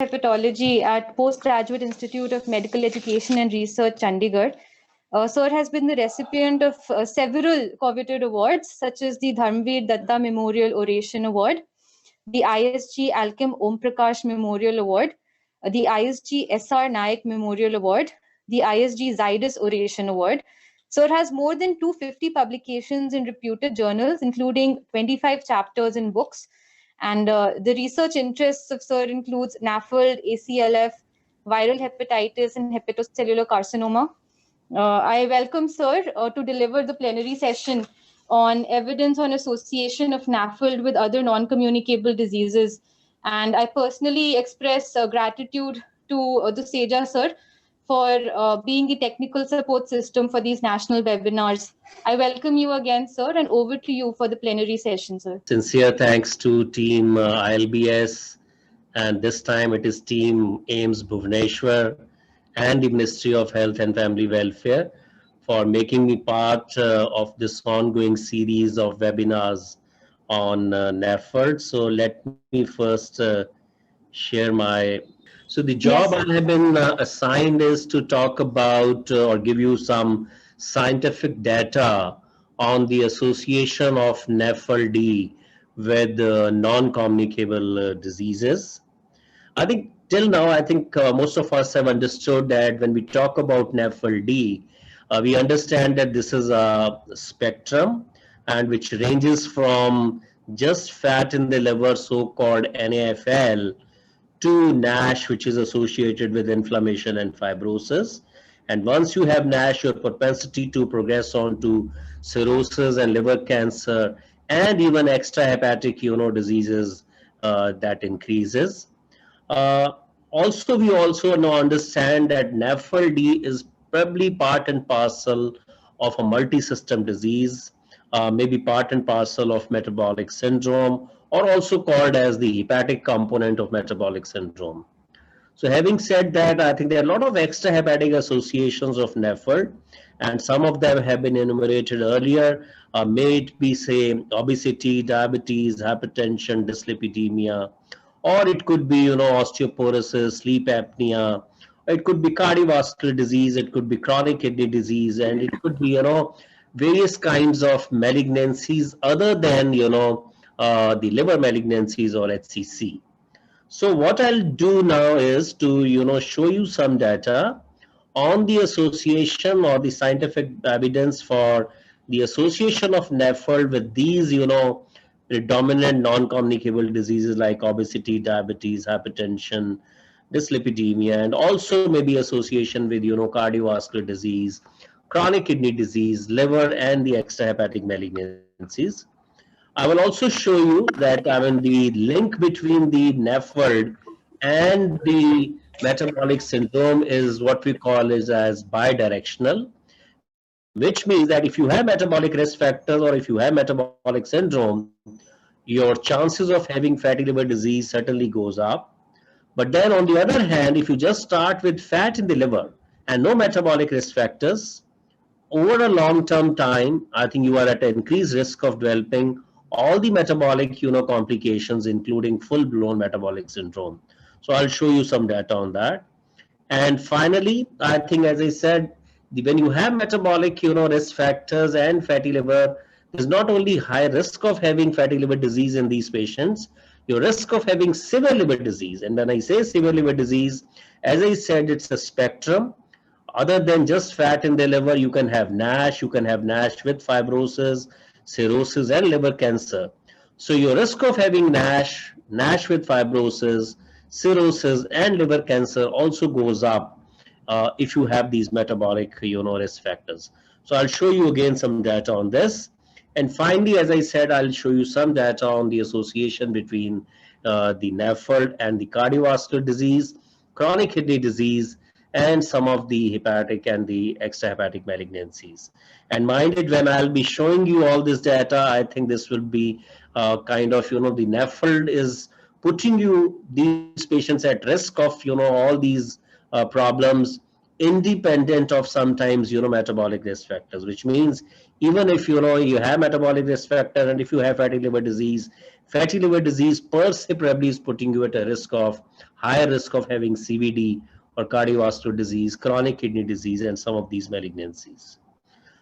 Hepatology at Postgraduate Institute of Medical Education and Research, Chandigarh. Sir has been the recipient of several coveted awards, such as the Dharmveer Datta Memorial Oration Award, the ISG Alkem Om Prakash Memorial Award, the ISG SR Naik Memorial Award, the ISG Zydus Oration Award. Sir has more than 250 publications in reputed journals, including 25 chapters in books. And the research interests of Sir includes NAFLD, ACLF, viral hepatitis, and hepatocellular carcinoma. I welcome Sir to deliver the plenary session on evidence on association of NAFLD with other non-communicable diseases. And I personally express gratitude to the SEJA Sir for being the technical support system for these national webinars. I welcome you again, Sir, and over to you for the plenary session, Sir. Sincere thanks to team ILBS, and this time it is team AIMS Bhubaneswar and the Ministry of Health and Family Welfare for making me part of this ongoing series of webinars on NAFLD. So let me first share my... So the job I have been assigned is to talk about or give you some scientific data on the association of NAFLD with non-communicable diseases. I think till now, I think most of us have understood that when we talk about NAFLD, we understand that this is a spectrum and which ranges from just fat in the liver, so-called NAFL, to NASH, which is associated with inflammation and fibrosis. And once you have NASH, your propensity to progress on to cirrhosis and liver cancer and even extrahepatic diseases that increases. Also, we also now understand that NAFLD is probably part and parcel of a multi-system disease, maybe part and parcel of metabolic syndrome, or also called as the hepatic component of metabolic syndrome. So having said that, I think there are a lot of extrahepatic associations of NAFLD, and some of them have been enumerated earlier. May it be, say, obesity, diabetes, hypertension, dyslipidemia, or it could be, osteoporosis, sleep apnea. It could be cardiovascular disease. It could be chronic kidney disease, and it could be, various kinds of malignancies other than, the liver malignancies or HCC. So what I'll do now is to, show you some data on the association or the scientific evidence for the association of NAFLD with these, predominant non-communicable diseases like obesity, diabetes, hypertension, dyslipidemia, and also maybe association with, cardiovascular disease, chronic kidney disease, liver, and the extrahepatic malignancies. I will also show you that the link between the NAFLD and the metabolic syndrome is what we call as bidirectional, which means that if you have metabolic risk factors or if you have metabolic syndrome, your chances of having fatty liver disease certainly goes up. But then on the other hand, if you just start with fat in the liver and no metabolic risk factors, over a long-term time, I think you are at an increased risk of developing all the metabolic complications, including full-blown metabolic syndrome. So I'll show you some data on that. And finally, I think, as I said, when you have metabolic risk factors and fatty liver, there's not only high risk of having fatty liver disease in these patients, your risk of having severe liver disease. And when I say severe liver disease, as I said, it's a spectrum. Other than just fat in the liver, you can have NASH, with fibrosis, cirrhosis, and liver cancer. So your risk of having NASH with fibrosis, cirrhosis, and liver cancer also goes up if you have these metabolic risk factors. So I'll show you again some data on this. And finally, as I said, I'll show you some data on the association between the NAFLD and the cardiovascular disease, chronic kidney disease, and some of the hepatic and the extrahepatic malignancies. And mind it, when I'll be showing you all this data, I think this will be kind of, the NAFLD is putting these patients at risk of, all these problems independent of sometimes, metabolic risk factors, which means even if, you have metabolic risk factor and if you have fatty liver disease per se probably is putting you at a risk of higher risk of having CVD or cardiovascular disease, chronic kidney disease, and some of these malignancies.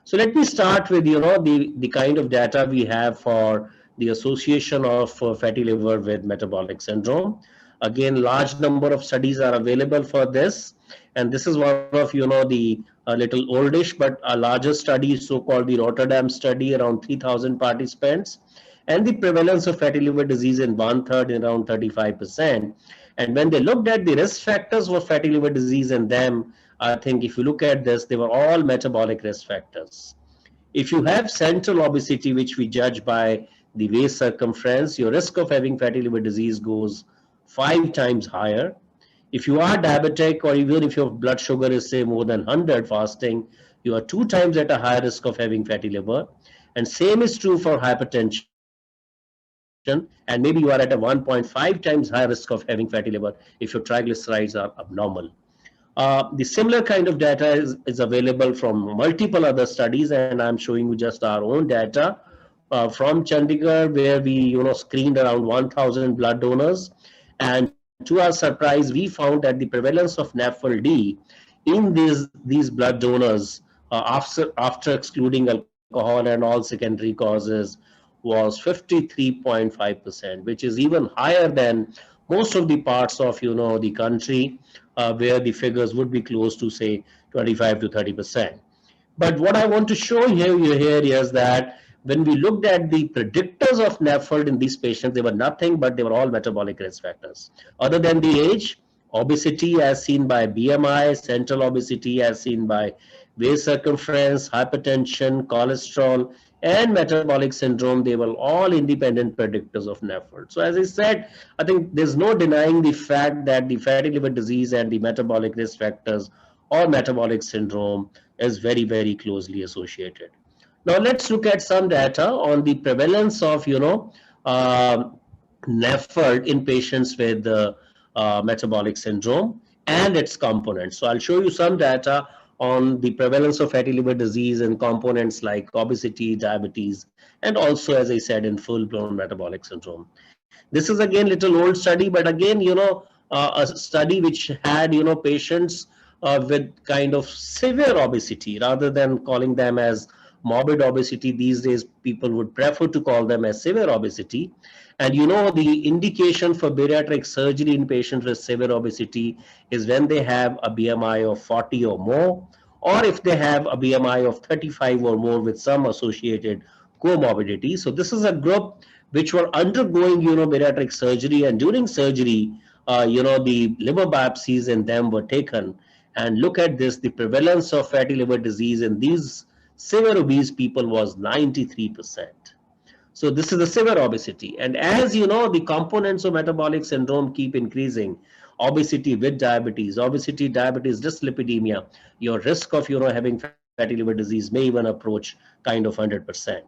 So let me start with the kind of data we have for the association of fatty liver with metabolic syndrome. Again, large number of studies are available for this, and this is one of the little oldish but a larger study, so-called the Rotterdam study, around 3,000 participants, and the prevalence of fatty liver disease in one-third, in around 35%. And when they looked at the risk factors for fatty liver disease in them, I think if you look at this, they were all metabolic risk factors. If you have central obesity, which we judge by the waist circumference, your risk of having fatty liver disease goes 5 times higher. If you are diabetic, or even if your blood sugar is say more than 100 fasting, you are 2 times at a higher risk of having fatty liver. And same is true for hypertension, and maybe you are at a 1.5 times higher risk of having fatty liver if your triglycerides are abnormal. The similar kind of data is available from multiple other studies, and I'm showing you just our own data from Chandigarh, where we screened around 1,000 blood donors, and to our surprise, we found that the prevalence of NAFLD in these blood donors, after excluding alcohol and all secondary causes, was 53.5%, which is even higher than most of the parts of the country, where the figures would be close to say 25 to 30%. But what I want to show here is that when we looked at the predictors of NAFLD in these patients, they were nothing but they were all metabolic risk factors. Other than the age, obesity as seen by BMI, central obesity as seen by waist circumference, hypertension, cholesterol, and metabolic syndrome, they were all independent predictors of NAFLD. So as I said, I think there's no denying the fact that the fatty liver disease and the metabolic risk factors or metabolic syndrome is very, very closely associated. Now let's look at some data on the prevalence of NAFLD in patients with metabolic syndrome and its components. So I'll show you some data on the prevalence of fatty liver disease and components like obesity, diabetes, and also, as I said, in full-blown metabolic syndrome. This is again little old study, but again, a study which had patients with kind of severe obesity, rather than calling them as morbid obesity. These days people would prefer to call them as severe obesity. And the indication for bariatric surgery in patients with severe obesity is when they have a BMI of 40 or more, or if they have a BMI of 35 or more with some associated comorbidity. So this is a group which were undergoing bariatric surgery, and during surgery the liver biopsies in them were taken. And look at this, the prevalence of fatty liver disease in these severe obese people was 93%. So this is the severe obesity. And as the components of metabolic syndrome keep increasing, obesity with diabetes, dyslipidemia, your risk of having fatty liver disease may even approach kind of 100%.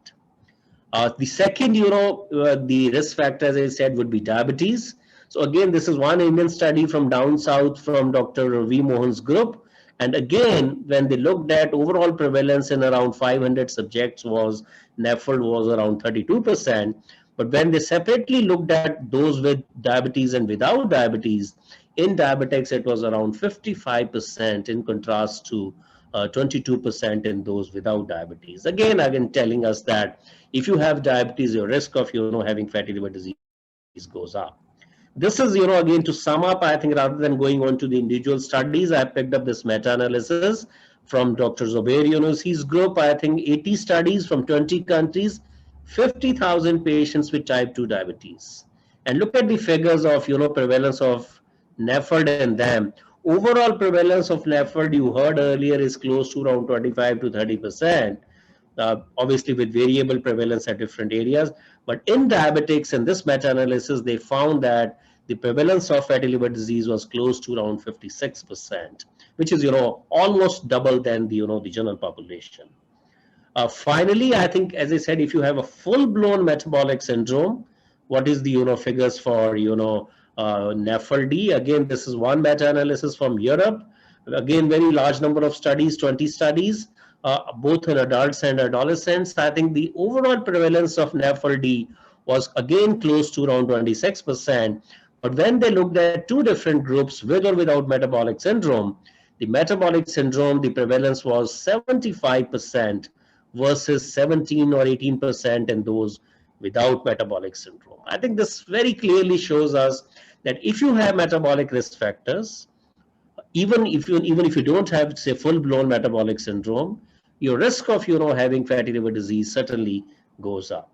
The second, the risk factor, as I said, would be diabetes. So again, this is one Indian study from down south from Dr. V. Mohan's group. And again, when they looked at overall prevalence in around 500 subjects, NAFLD was around 32%. But when they separately looked at those with diabetes and without diabetes, in diabetics it was around 55%, in contrast to 22% in those without diabetes. Again, telling us that if you have diabetes, your risk of having fatty liver disease goes up. This is again, to sum up, I think rather than going on to the individual studies, I picked up this meta-analysis from Dr. Zubair Yunusi's group. I think 80 studies from 20 countries, 50,000 patients with type 2 diabetes. And look at the figures of prevalence of NAFLD in them. Overall prevalence of NAFLD, you heard earlier, is close to around 25 to 30%. Obviously with variable prevalence at different areas. But in diabetics, in this meta-analysis, they found that the prevalence of fatty liver disease was close to around 56%, which is almost double than the general population. Finally, I think, as I said, if you have a full-blown metabolic syndrome, what is the figures for NAFLD? Again, this is one meta-analysis from Europe. Again, very large number of studies, 20 studies. Both in adults and adolescents. I think the overall prevalence of NAFLD was again close to around 26%. But when they looked at two different groups with or without metabolic syndrome, the metabolic syndrome, the prevalence was 75% versus 17 or 18% in those without metabolic syndrome. I think this very clearly shows us that if you have metabolic risk factors, even if you don't have, say, full blown metabolic syndrome, your risk of having fatty liver disease certainly goes up.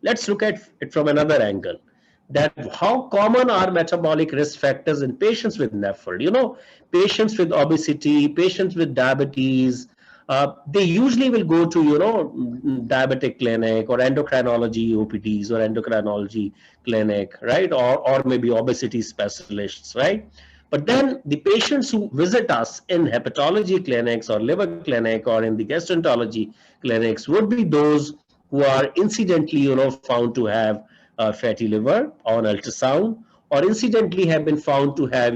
Let's look at it from another angle, that how common are metabolic risk factors in patients with NAFLD. Patients with obesity, patients with diabetes, they usually will go to diabetic clinic or endocrinology OPDs or endocrinology clinic, right, or maybe obesity specialists, right? But then the patients who visit us in hepatology clinics or liver clinic or in the gastroenterology clinics would be those who are incidentally, found to have fatty liver on ultrasound, or incidentally have been found to have,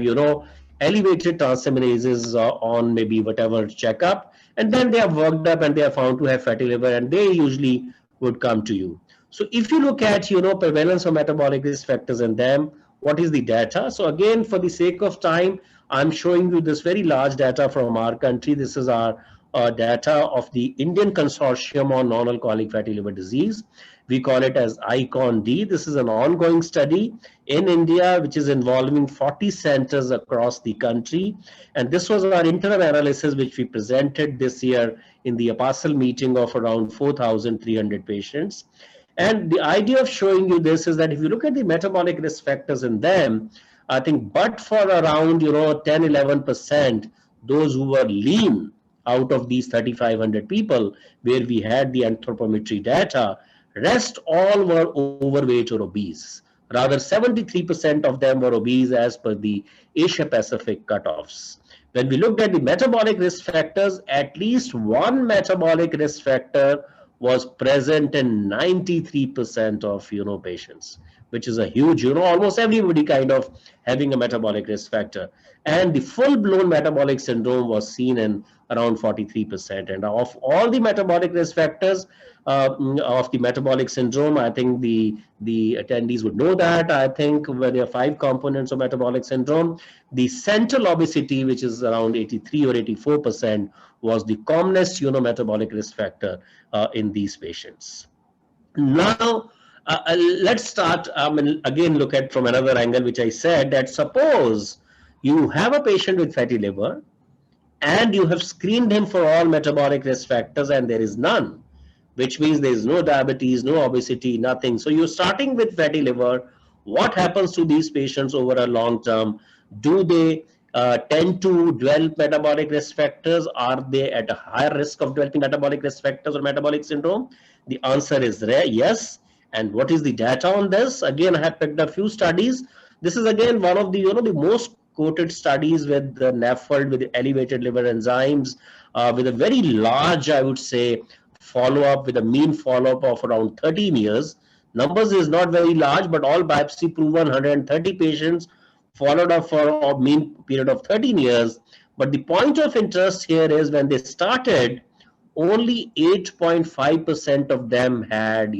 elevated transaminases on maybe whatever checkup, and then they are worked up and they are found to have fatty liver, and they usually would come to you. So if you look at, prevalence of metabolic risk factors in them, what is the data? So again, for the sake of time, I'm showing you this very large data from our country. This is our data of the Indian Consortium on Non-Alcoholic Fatty Liver Disease. We call it as ICON-D. This is an ongoing study in India, which is involving 40 centers across the country. And this was our interim analysis, which we presented this year in the APASL meeting of around 4,300 patients. And the idea of showing you this is that if you look at the metabolic risk factors in them, I think but for around 10, 11%, those who were lean out of these 3,500 people where we had the anthropometry data, rest all were overweight or obese. Rather, 73% of them were obese as per the Asia Pacific cutoffs. When we looked at the metabolic risk factors, at least one metabolic risk factor was present in 93% of patients, which is a huge, almost everybody kind of having a metabolic risk factor. And the full-blown metabolic syndrome was seen in around 43%. And of all the metabolic risk factors of the metabolic syndrome, I think the attendees would know that. I think where there are 5 components of metabolic syndrome, the central obesity, which is around 83 or 84%, was the commonest metabolic risk factor in these patients. Now, let's start again look at from another angle, which I said that suppose you have a patient with fatty liver and you have screened him for all metabolic risk factors and there is none, which means there is no diabetes, no obesity, nothing. So you're starting with fatty liver. What happens to these patients over a long term? Do they tend to develop metabolic risk factors? Are they at a higher risk of developing metabolic risk factors or metabolic syndrome? The answer is yes. And what is the data on this? Again, I have picked a few studies. This is again one of the the most quoted studies with the NAFLD, with the elevated liver enzymes, with a very large, I would say, follow-up, with a mean follow-up of around 13 years. Numbers is not very large, but all biopsy proven 130 patients followed up for a mean period of 13 years. But the point of interest here is when they started, only 8.5% of them had,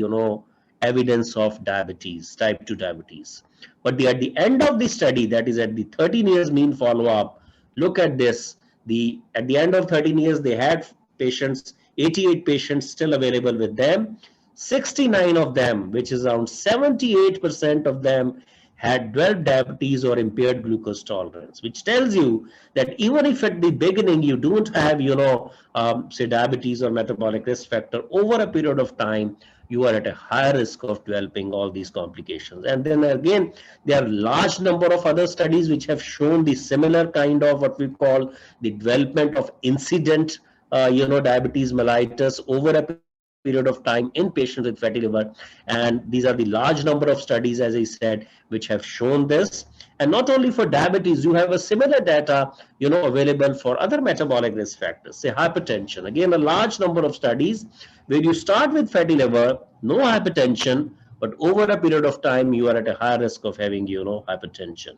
evidence of diabetes, type 2 diabetes. But at the end of the study, that is at the 13 years mean follow-up, look at this. At the end of 13 years, they had patients, 88 patients still available with them. 69 of them, which is around 78% of them, had developed diabetes or impaired glucose tolerance, which tells you that even if at the beginning you don't have, say diabetes or metabolic risk factor, over a period of time, you are at a higher risk of developing all these complications. And then again, there are large number of other studies which have shown the similar kind of what we call the development of incident, diabetes mellitus over a period of time in patients with fatty liver. And these are the large number of studies, as I said, which have shown this. And not only for diabetes, you have a similar data, available for other metabolic risk factors, say hypertension. Again, a large number of studies where you start with fatty liver, no hypertension, but over a period of time, you are at a higher risk of having, hypertension.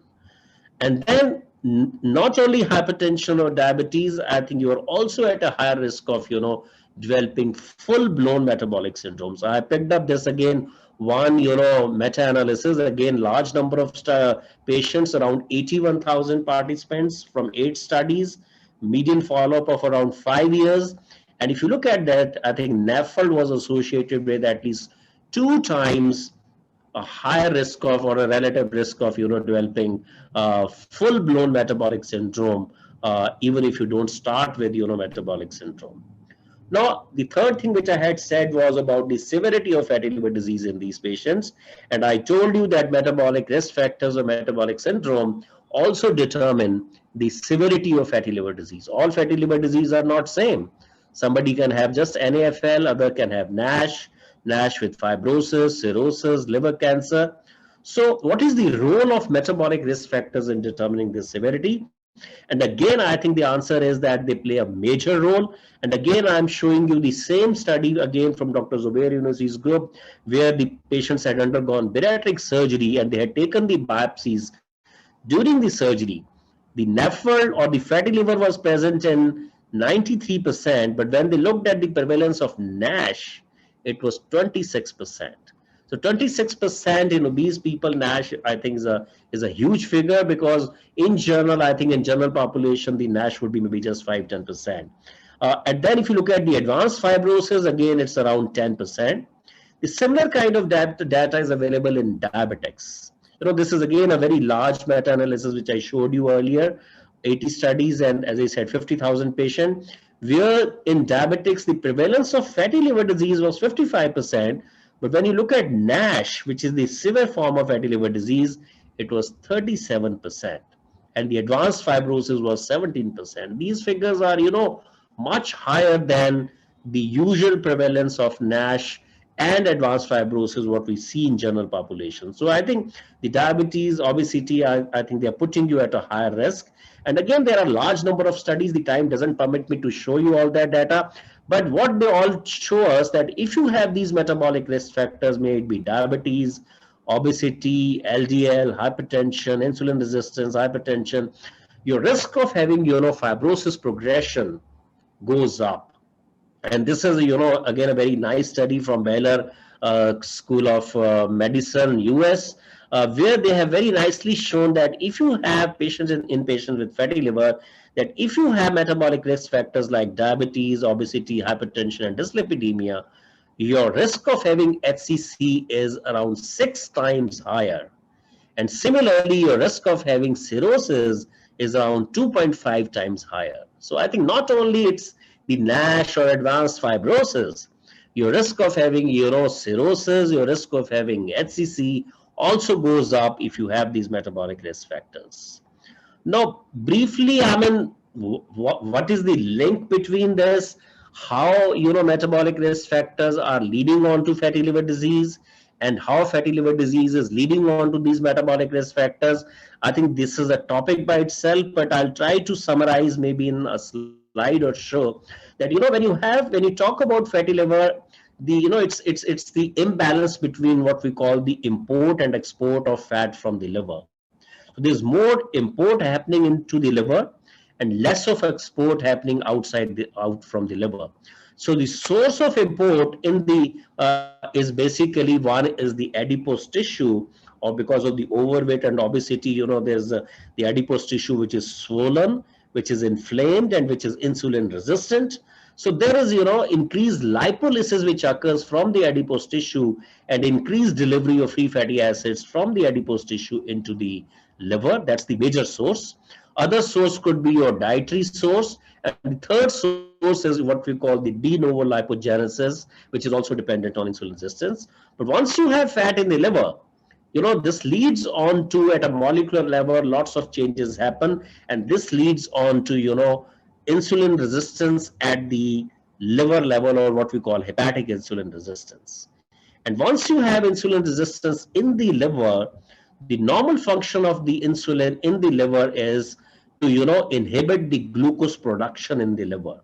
And then not only hypertension or diabetes, I think you are also at a higher risk of, developing full-blown metabolic syndromes. I picked up this again, one, meta-analysis, again, large number of patients, around 81,000 participants from 8 studies, median follow-up of around 5 years. And if you look at that, I think NAFLD was associated with at least 2 times a higher risk of, or a relative risk of, developing full-blown metabolic syndrome, even if you don't start with, metabolic syndrome. Now, the third thing which I had said was about the severity of fatty liver disease in these patients. And I told you that metabolic risk factors or metabolic syndrome also determine the severity of fatty liver disease. All fatty liver disease are not same. Somebody can have just NAFL, other can have NASH, NASH with fibrosis, cirrhosis, liver cancer. So what is the role of metabolic risk factors in determining this severity? And again, I think the answer is that they play a major role. And again, I'm showing you the same study again from Dr. Zubair Yunusi's group, where the patients had undergone bariatric surgery and they had taken the biopsies during the surgery. The NAFLD or the fatty liver was present in 93%, but when they looked at the prevalence of NASH, it was 26%. So 26% in obese people, NASH, I think is a huge figure, because in general, I think in general population, the NASH would be maybe just 5-10%. And then if you look at the advanced fibrosis, again, it's around 10%. The similar kind of data is available in diabetics. This is again a very large meta-analysis, which I showed you earlier, 80 studies, and as I said, 50,000 patients, where in diabetics, the prevalence of fatty liver disease was 55%. But when you look at NASH, which is the severe form of fatty liver disease, it was 37%. And the advanced fibrosis was 17%. These figures are, much higher than the usual prevalence of NASH and advanced fibrosis, what we see in general population. So I think the diabetes, obesity, I think they're putting you at a higher risk. And again, there are a large number of studies. The time doesn't permit me to show you all that data. But what they all show us that if you have these metabolic risk factors, may it be diabetes, obesity, LDL, hypertension, insulin resistance, hypertension, your risk of having, fibrosis progression goes up. And this is, again, a very nice study from Baylor School of Medicine, US, where they have very nicely shown that if you have patients in patients with fatty liver, that if you have metabolic risk factors like diabetes, obesity, hypertension, and dyslipidemia, your risk of having HCC is around 6 times higher. And similarly, your risk of having cirrhosis is around 2.5 times higher. So I think not only it's the NASH or advanced fibrosis, your risk of having, cirrhosis, your risk of having HCC also goes up if you have these metabolic risk factors. Now, briefly, I mean, what is the link between this? How, metabolic risk factors are leading on to fatty liver disease, and how fatty liver disease is leading on to these metabolic risk factors. I think this is a topic by itself, but I'll try to summarize maybe in a slide or show that, when you talk about fatty liver, it's the imbalance between what we call the import and export of fat from the liver. So there's more import happening into the liver and less of export happening out from the liver. So the source of import in the is basically, one is the adipose tissue, or because of the overweight and obesity, there's the adipose tissue which is swollen, which is inflamed, and which is insulin resistant. So there is, increased lipolysis which occurs from the adipose tissue, and increased delivery of free fatty acids from the adipose tissue into the liver. That's the major source. Other source could be your dietary source. And the third source is what we call the de novo lipogenesis, which is also dependent on insulin resistance. But once you have fat in the liver, this leads on to, at a molecular level, lots of changes happen. And this leads on to, insulin resistance at the liver level, or what we call hepatic insulin resistance. And once you have insulin resistance in the liver, the normal function of the insulin in the liver is to, inhibit the glucose production in the liver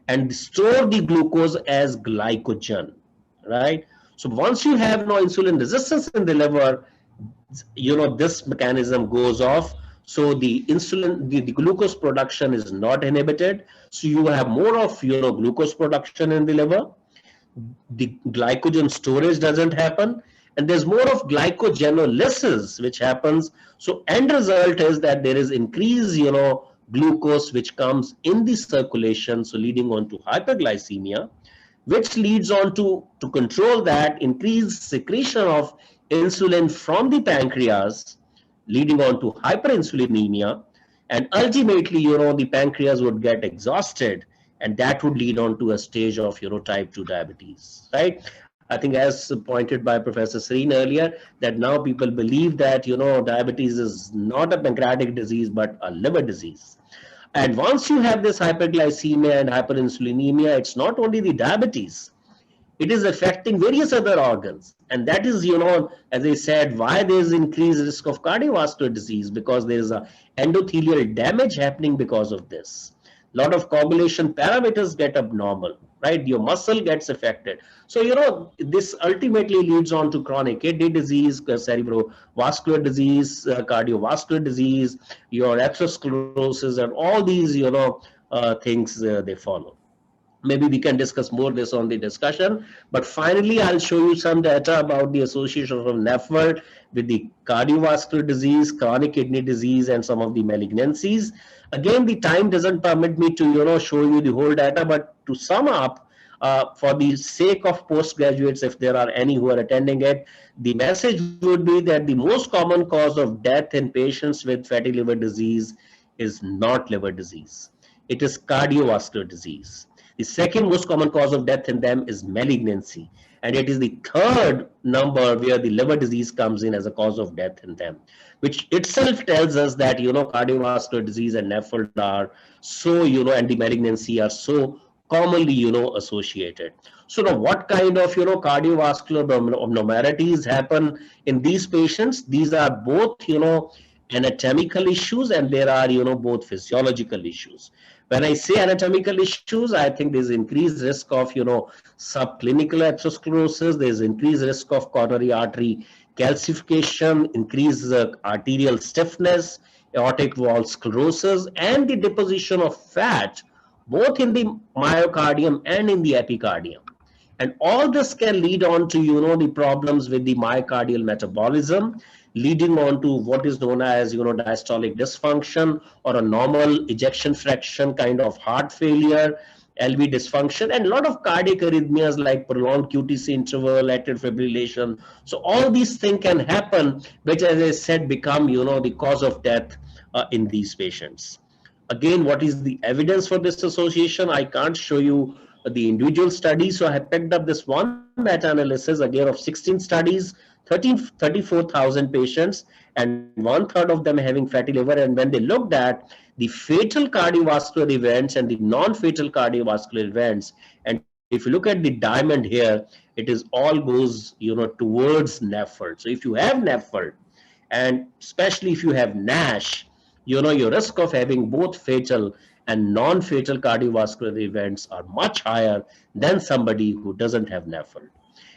and store the glucose as glycogen, right? So once you have no insulin resistance in the liver, this mechanism goes off. So the insulin, the glucose production is not inhibited. So you have more of, glucose production in the liver. The glycogen storage doesn't happen. and there's more of glycogenolysis which happens. So end result is that there is increased, glucose which comes in the circulation, so leading on to hyperglycemia, which leads on to control that increased secretion of insulin from the pancreas, leading on to hyperinsulinemia, and ultimately, the pancreas would get exhausted, and that would lead on to a stage of, type 2 diabetes, right? I think as pointed by Professor Serene earlier, that now people believe that, diabetes is not a pancreatic disease, but a liver disease. And once you have this hyperglycemia and hyperinsulinemia, it's not only the diabetes, it is affecting various other organs. And that is, as I said, why there is increased risk of cardiovascular disease, because there is a endothelial damage happening because of this. A lot of coagulation parameters get abnormal, right? Your muscle gets affected. So, this ultimately leads on to chronic kidney disease, cerebrovascular disease, cardiovascular disease, your atherosclerosis, and all these, things they follow. Maybe we can discuss more this on the discussion, but finally I'll show you some data about the association of NAFLD with the cardiovascular disease, chronic kidney disease, and some of the malignancies. Again, the time doesn't permit me to show you the whole data, but to sum up, for the sake of postgraduates, if there are any who are attending it, the message would be that the most common cause of death in patients with fatty liver disease is not liver disease. It is cardiovascular disease. The second most common cause of death in them is malignancy. And it is the third number where the liver disease comes in as a cause of death in them, which itself tells us that, cardiovascular disease and NAFLD are so, and the malignancy are so commonly, associated. So now what kind of, cardiovascular abnormalities happen in these patients? These are both, anatomical issues, and there are, both physiological issues. When I say anatomical issues, I think there's increased risk of, subclinical atherosclerosis, there's increased risk of coronary artery calcification, increased arterial stiffness, aortic wall sclerosis, and the deposition of fat, both in the myocardium and in the epicardium. And all this can lead on to, the problems with the myocardial metabolism, leading on to what is known as, diastolic dysfunction, or a normal ejection fraction kind of heart failure, LV dysfunction, and a lot of cardiac arrhythmias like prolonged QTc interval, atrial fibrillation. So all these things can happen, which, as I said, become, the cause of death in these patients. Again, what is the evidence for this association? I can't show you the individual studies, so I have picked up this one meta-analysis again of 16 studies, 34,000 patients, and 1/3 of them having fatty liver. And when they looked at the fatal cardiovascular events and the non-fatal cardiovascular events, and if you look at the diamond here, it is all goes, towards NAFLD. So if you have NAFLD, and especially if you have NASH, your risk of having both fatal and non-fatal cardiovascular events are much higher than somebody who doesn't have NAFLD.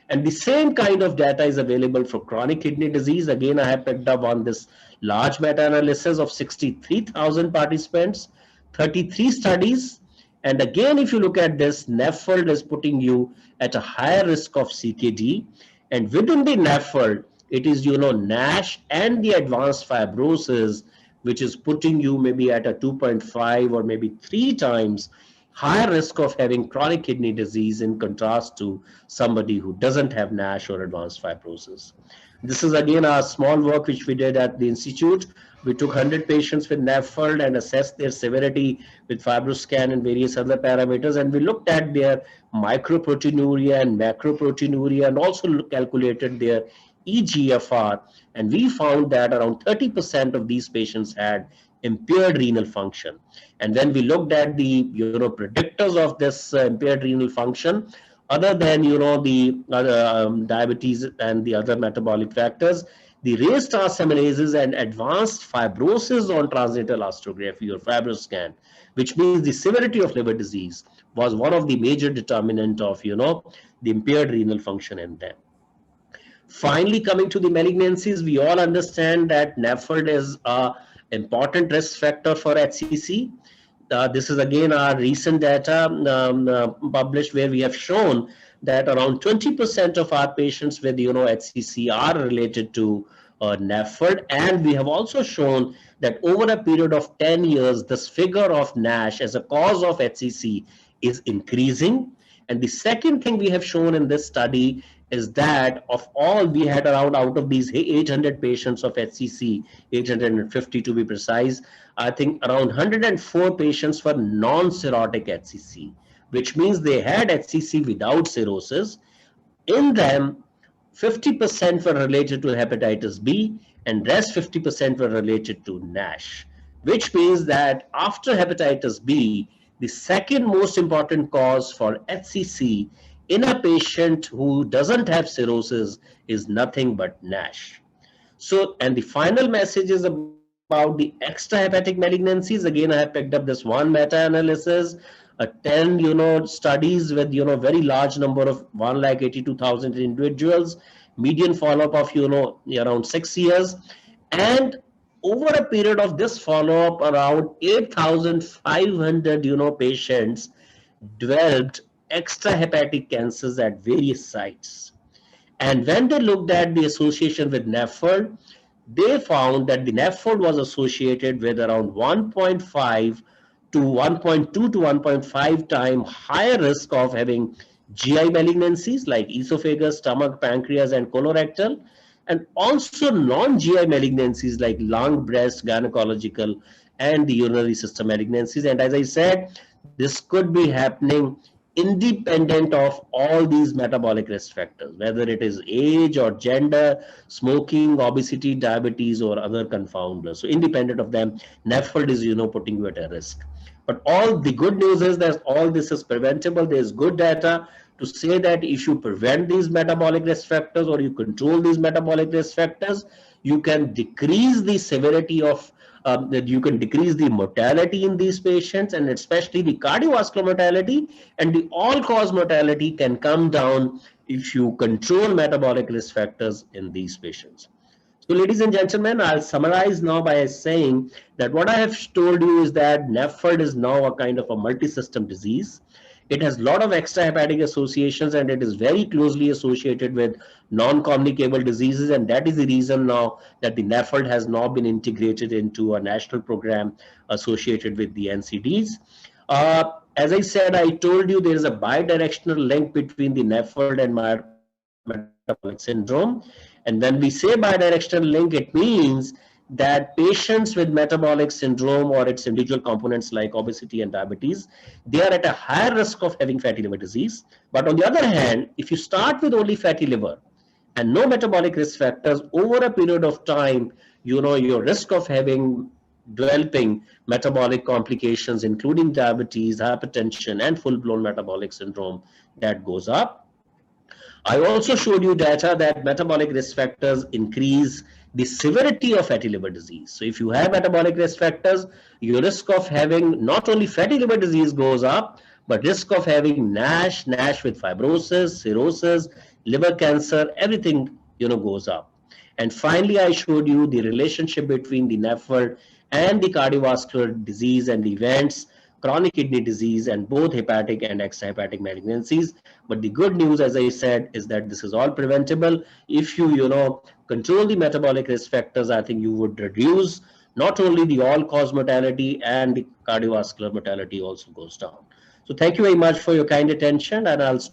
And the same kind of data is available for chronic kidney disease. Again, I have picked up on this large meta-analysis of 63,000 participants, 33 studies. And again, if you look at this, NAFLD is putting you at a higher risk of CKD. And within the NAFLD, it is, NASH and the advanced fibrosis, which is putting you maybe at a 2.5 or maybe 3 times higher risk of having chronic kidney disease in contrast to somebody who doesn't have NASH or advanced fibrosis. This is again a small work which we did at the institute. We took 100 patients with NAFLD and assessed their severity with FibroScan and various other parameters, and we looked at their microproteinuria and macroproteinuria, and also calculated their eGFR, and we found that around 30% of these patients had impaired renal function. And when we looked at the predictors of this impaired renal function, other than the diabetes and the other metabolic factors, the raised transaminases and advanced fibrosis on transnatal elastography or FibroScan, which means the severity of liver disease, was one of the major determinant of the impaired renal function in them. Finally, coming to the malignancies, we all understand that NAFLD is an important risk factor for HCC. This is again our recent data published, where we have shown that around 20% of our patients with HCC are related to NAFLD, and we have also shown that over a period of 10 years, this figure of NASH as a cause of HCC is increasing. And the second thing we have shown in this study is that of all, we had around, out of these 800 patients of HCC, 850 to be precise, I think around 104 patients were non-cirrhotic HCC, which means they had HCC without cirrhosis. In them, 50% were related to hepatitis B, and rest 50% were related to NASH, which means that after hepatitis B, the second most important cause for HCC in a patient who doesn't have cirrhosis is nothing but NASH. So, and the final message is about the extrahepatic malignancies. Again, I have picked up this one meta-analysis, 10 studies with very large number of 182,000 individuals, median follow-up of around 6 years, and over a period of this follow-up, around 8,500 patients developed extrahepatic cancers at various sites. And when they looked at the association with NAFLD, they found that the NAFLD was associated with around 1.5 to 1.2 to 1.5 times higher risk of having GI malignancies like esophagus, stomach, pancreas, and colorectal, and also non-GI malignancies like lung, breast, gynecological, and the urinary system malignancies. And as I said, this could be happening independent of all these metabolic risk factors, whether it is age or gender, smoking, obesity, diabetes, or other confounders. So independent of them, NAFLD is putting you at a risk. But all the good news is that all this is preventable. There is good data to say that if you prevent these metabolic risk factors or you control these metabolic risk factors, you can decrease the severity of that you can decrease the mortality in these patients, and especially the cardiovascular mortality, and the all-cause mortality can come down if you control metabolic risk factors in these patients. So ladies and gentlemen, I'll summarize now by saying that what I have told you is that NAFLD is now a kind of a multi-system disease. It has a lot of extrahepatic associations, and it is very closely associated with non-communicable diseases, and that is the reason now that the NAFLD has now been integrated into a national program associated with the NCDs. As I said, I told you there is a bidirectional link between the NAFLD and metabolic syndrome. And when we say bidirectional link, it means that patients with metabolic syndrome or its individual components like obesity and diabetes, they are at a higher risk of having fatty liver disease. But on the other hand, if you start with only fatty liver and no metabolic risk factors, over a period of time, your risk of developing metabolic complications, including diabetes, hypertension, and full-blown metabolic syndrome, that goes up. I also showed you data that metabolic risk factors increase the severity of fatty liver disease. So if you have metabolic risk factors, your risk of having not only fatty liver disease goes up, but risk of having NASH with fibrosis, cirrhosis, liver cancer, everything goes up. And finally, I showed you the relationship between the NAFLD and the cardiovascular disease and the events, chronic kidney disease, and both hepatic and extrahepatic malignancies. But the good news, as I said, is that this is all preventable. If you, control the metabolic risk factors, I think you would reduce not only the all-cause mortality, and the cardiovascular mortality also goes down. So thank you very much for your kind attention, and I'll stop